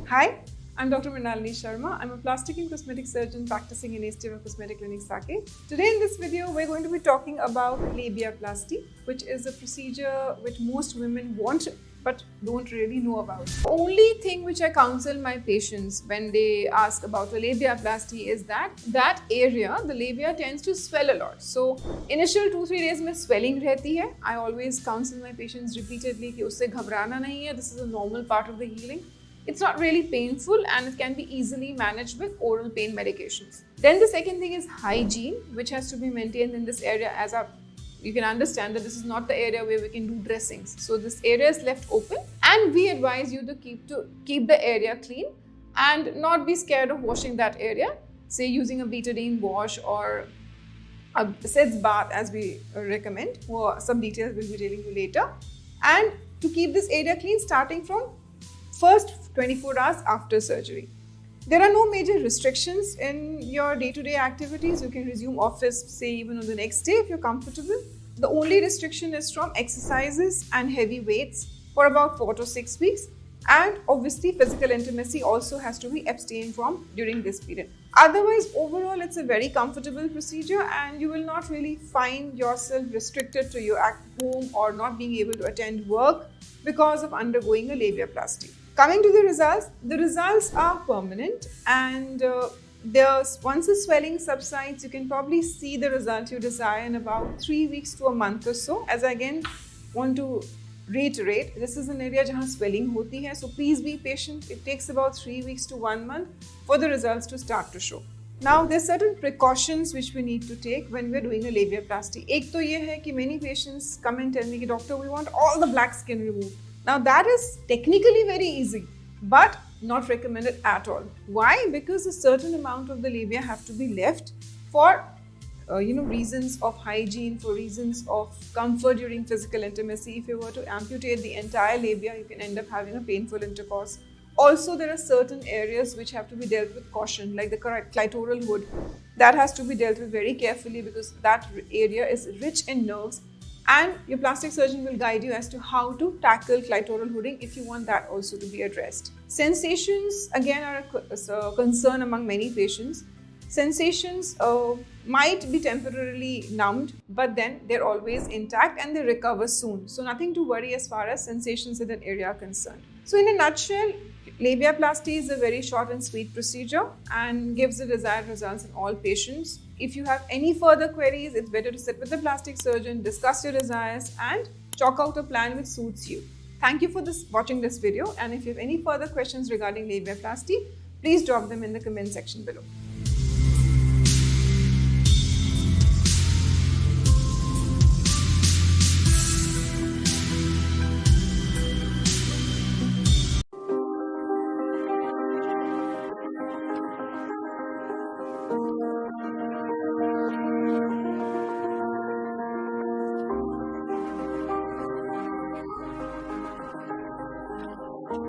Hi, I'm Dr. Mrinalini Sharma. I'm a plastic and cosmetic surgeon practicing in Esteva Cosmetic Clinic, Sake. Today in this video, we're going to be talking about labiaplasty, which is a procedure which most women want but don't really know about. The only thing which I counsel my patients when they ask about a labiaplasty is that area, the labia tends to swell a lot. So initial 2-3 days में swelling रहती है. I always counsel my patients repeatedly कि उससे घबराना नहीं है. This is a normal part of the healing. It's not really painful and it can be easily managed with oral pain medications. Then the second thing is hygiene, which has to be maintained in this area. As you can understand that this is not the area where we can do dressings. So this area is left open and we advise you to keep the area clean and not be scared of washing that area, say using a betadine wash or a SEDS bath as we recommend. Some details we'll be telling you later. And to keep this area clean starting from first 24 hours after surgery. There are no major restrictions in your day-to-day activities. You can resume office, say even on the next day if you're comfortable. The only restriction is from exercises and heavy weights for about 4 to 6 weeks. And obviously physical intimacy also has to be abstained from during this period. Otherwise, overall, it's a very comfortable procedure and you will not really find yourself restricted to your home or not being able to attend work because of undergoing a labiaplasty. Coming to the results are permanent and once the swelling subsides, you can probably see the result you desire in about 3 weeks to a month or so. As I again want to reiterate, this is an area where swelling hoti hai, so please be patient. It takes about 3 weeks to 1 month for the results to start to show. Now, there's certain precautions which we need to take when we're doing a labiaplasty. Ek to ye hai ki many patients come and tell me, doctor, we want all the black skin removed. Now that is technically very easy, but not recommended at all. Why? Because a certain amount of the labia have to be left for reasons of hygiene, for reasons of comfort during physical intimacy. If you were to amputate the entire labia, you can end up having a painful intercourse. Also, there are certain areas which have to be dealt with caution, like the clitoral hood. That has to be dealt with very carefully because that area is rich in nerves. And your plastic surgeon will guide you as to how to tackle clitoral hooding if you want that also to be addressed. Sensations, again, are a concern among many patients. Sensations might be temporarily numbed, but then they're always intact and they recover soon. So nothing to worry as far as sensations in that area are concerned. So in a nutshell, labiaplasty is a very short and sweet procedure and gives the desired results in all patients. If you have any further queries, it's better to sit with the plastic surgeon, discuss your desires and chalk out a plan which suits you. Thank you for watching this video, and if you have any further questions regarding labiaplasty, please drop them in the comment section below.